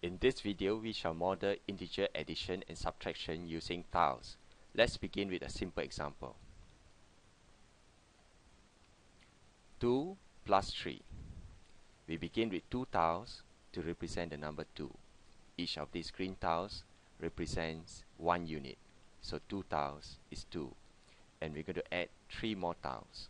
In this video, we shall model integer addition and subtraction using tiles. Let's begin with a simple example. 2 plus 3. We begin with 2 tiles to represent the number 2. Each of these green tiles represents 1 unit. So 2 tiles is 2. And we're going to add 3 more tiles.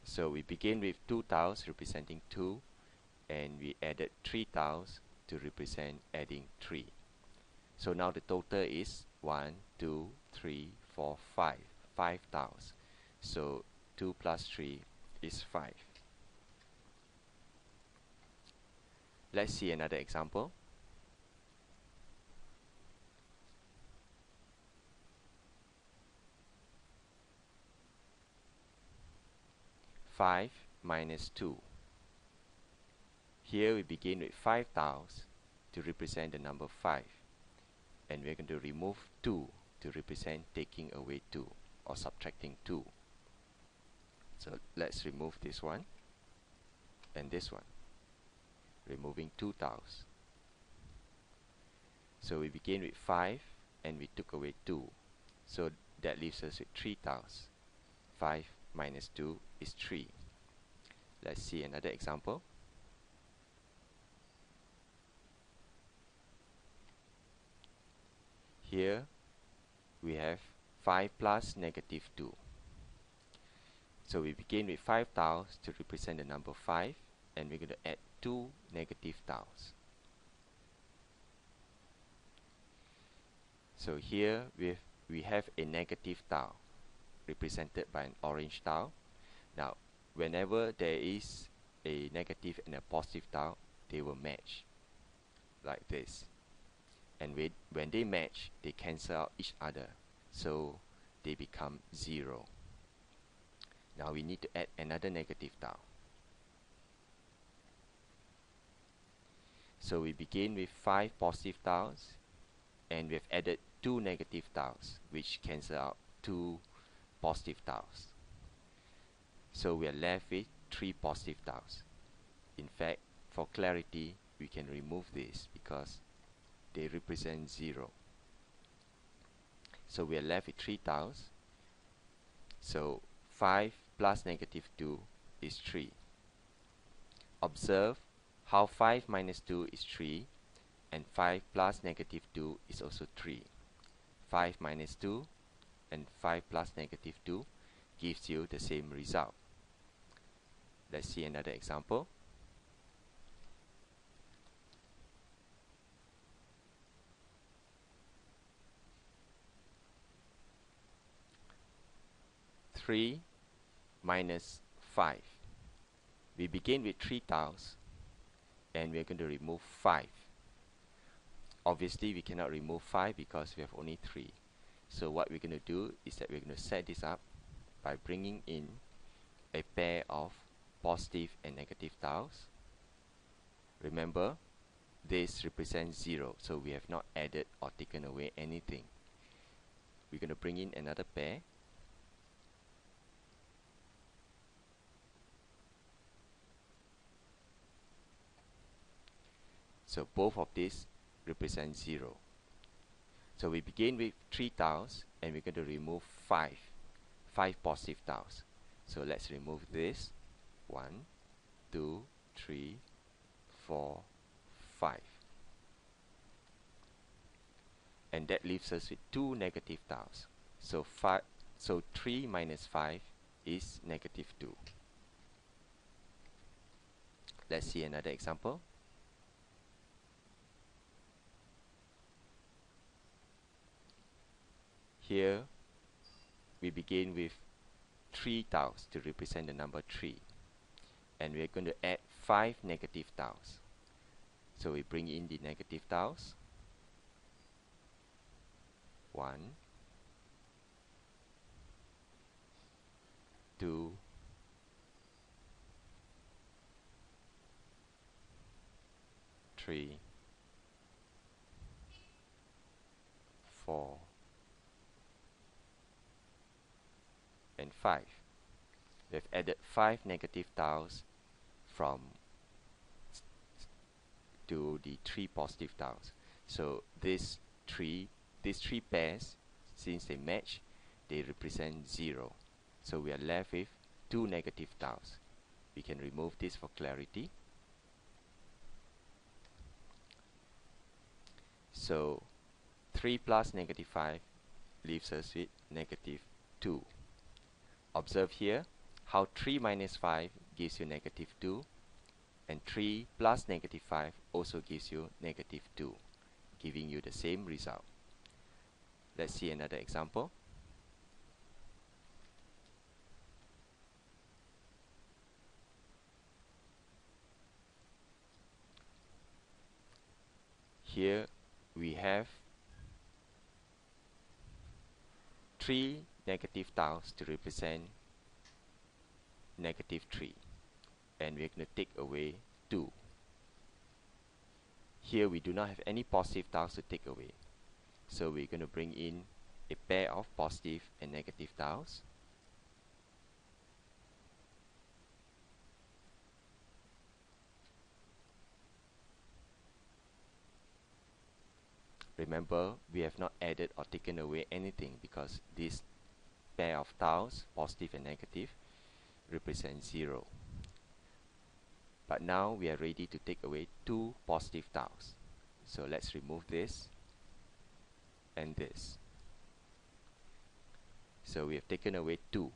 So we begin with 2 tiles representing 2, and we added 3 tiles to represent adding 3. So now the total is 1, 2, 3, 4, 5. 5 tiles. So 2 plus 3 is 5. Let's see another example. Five minus 2. Here we begin with 5 tiles to represent the number 5, and we're going to remove 2 to represent taking away 2 or subtracting 2. So let's remove this one and this one, removing 2 tiles. So we begin with 5 and we took away 2, so that leaves us with 3 tiles. 5 minus 2 is 3. Let's see another example. Here we have 5 plus negative 2. So we begin with 5 tiles to represent the number 5, and we're going to add 2 negative tiles. So here we have a negative tile represented by an orange tile. Now whenever there is a negative and a positive tile, they will match like this. And when they match, they cancel out each other, so they become 0. Now we need to add another negative tile. So we begin with 5 positive tiles, and we've added 2 negative tiles, which cancel out 2 positive tiles. So we are left with 3 positive tiles. In fact, for clarity, we can remove this because they represent 0. So we are left with 3 tiles. So 5 plus negative 2 is 3. Observe how 5 minus 2 is 3, and 5 plus negative 2 is also 3. 5 minus 2 and 5 plus negative 2 gives you the same result. Let's see another example. Three minus 5. We begin with 3 tiles, and we're going to remove 5. Obviously we cannot remove 5 because we have only 3. So what we're going to do is that we're going to set this up by bringing in a pair of positive and negative tiles. Remember, this represents 0, so we have not added or taken away anything. We're going to bring in another pair. So both of these represent 0. So we begin with 3 tiles, and we're going to remove 5 positive tiles. So let's remove this. 1, 2, 3, 4, 5. And that leaves us with 2 negative tiles. So 3 minus 5 is negative 2. Let's see another example. Here we begin with 3 tiles to represent the number 3, and we're going to add 5 negative tiles. So we bring in the negative tiles. 1, 2, 3, 4, and 5. We've added 5 negative tiles from to the 3 positive tiles. So these three pairs, since they match, they represent 0. So we are left with 2 negative tiles. We can remove this for clarity. So 3 plus negative 5 leaves us with negative 2. Observe here how 3 minus 5 gives you negative 2, and 3 plus negative 5 also gives you negative 2, giving you the same result. Let's see another example. Here we have 3 negative tiles to represent negative 3, and we're going to take away 2. Here we do not have any positive tiles to take away, so we're going to bring in a pair of positive and negative tiles. Remember, we have not added or taken away anything because this pair of tiles, positive and negative, represent 0. But now we are ready to take away 2 positive tiles. So let's remove this and this. So we have taken away 2.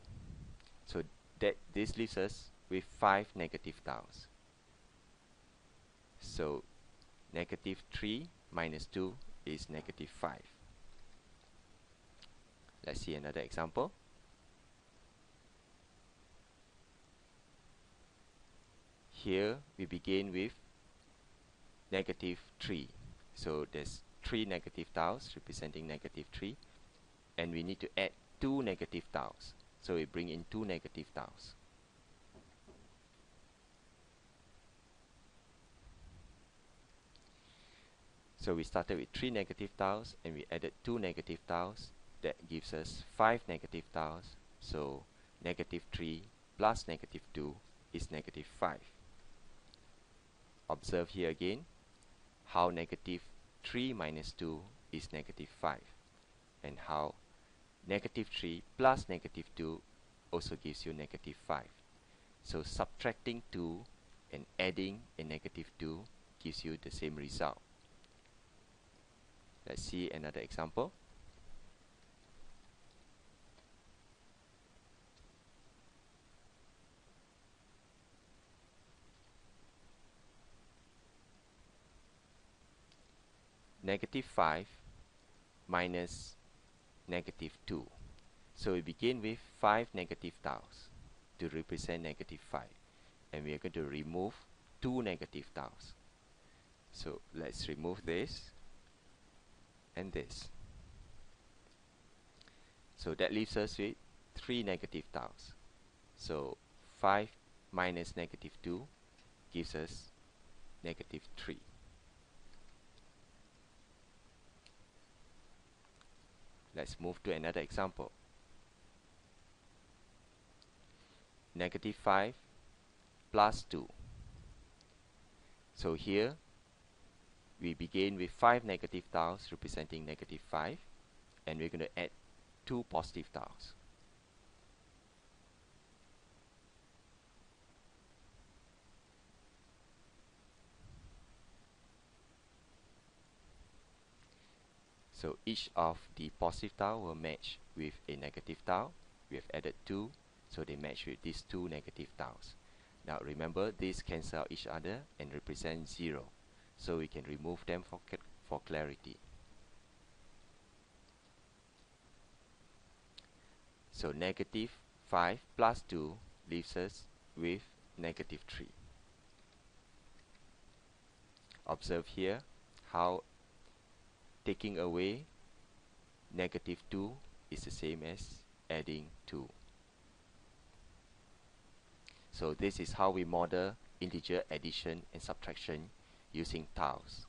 So that this leaves us with 5 negative tiles. So negative 3 minus 2 is negative 5. Let's see another example. Here we begin with negative 3. So there's 3 negative tiles representing negative 3, and we need to add 2 negative tiles. So we bring in 2 negative tiles. So we started with 3 negative tiles and we added 2 negative tiles. That gives us 5 negative tiles. So negative 3 plus negative 2 is negative 5. Observe here again how negative 3 minus 2 is negative 5, and how negative 3 plus negative 2 also gives you negative 5. So subtracting 2 and adding a negative 2 gives you the same result. Let's see another example. Negative 5 minus negative 2. So we begin with 5 negative tiles to represent negative 5, and we are going to remove 2 negative tiles. So let's remove this and this. So that leaves us with 3 negative tiles. So 5 minus negative 2 gives us negative 3. Let's move to another example. Negative 5 plus 2. So here we begin with 5 negative tiles representing negative 5, and we're going to add 2 positive tiles. So each of the positive tile will match with a negative tile. We have added 2, so they match with these 2 negative tiles. Now remember, these cancel out each other and represent 0, so we can remove them for clarity. So negative 5 plus 2 leaves us with negative 3. Observe here how taking away negative 2 is the same as adding 2. So this is how we model integer addition and subtraction using tiles.